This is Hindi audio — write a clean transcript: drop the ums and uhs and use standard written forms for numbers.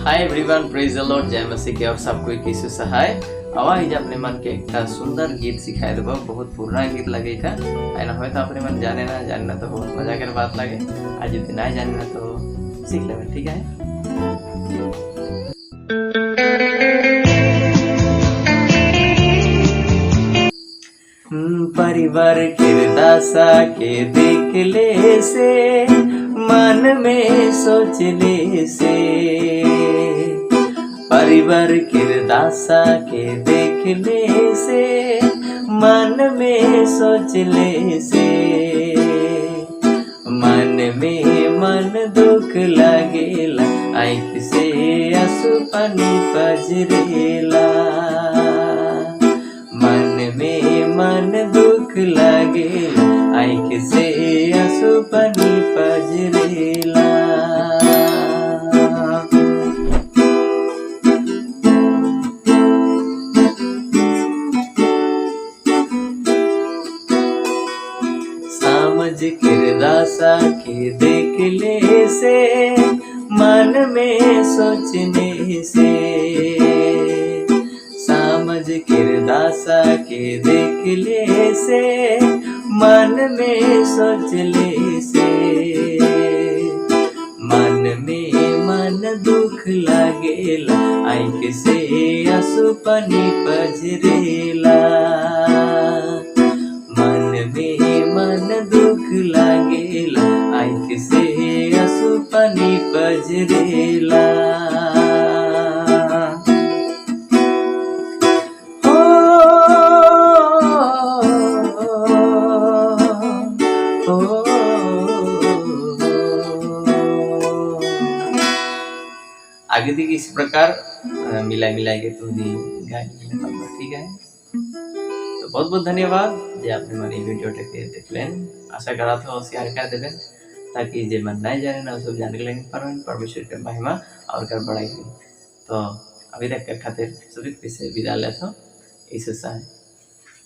Hi everyone, praise the Lord, जय मसीह के और सब कोई किसु सहाय आवाज अपने मन के एक सुंदर गीत सिखाए देबो। बहुत पुराना गीत लगे था एना होय तो अपने मन जाने ना तो बहुत मजा कर बात लगे। आज यदि ना जाने ना तो सीख लेबे, ठीक है। परिवार किरदासा के देख ले से मन में सोच ले से, परिवार किरदासा के देख ले से मन में सोच ले से, मन में मन दुख लागेला आँख से आंसू पानी पजरेला, मन में मन दुख लागेला आँख से आंसू पानी पजरेला। समझ किरदासा के देख ले से मन में सोचने से, समझ किरदासा के देख ले से मन में सोच ले से, मन में मन दुख लागेला आँख से आंसू पानी पजरेला, मन में मन दुख लागेला आँख से आंसू पानी पजरेला। आगे देखिए इस प्रकार मिला के तुम गाएंगे, ठीक है। तो बहुत बहुत धन्यवाद जे आपने मेरी वीडियो टेके देखलें। आशा करा था शेयर कर देवें ताकि जे मन नहीं जाने ना सब जान लेंगे परमेश्वर के महिमा और कर बढ़ाई। तो अभी तक के खातिर सभी से विदा लेता हूँ। ईश्वर सहाय।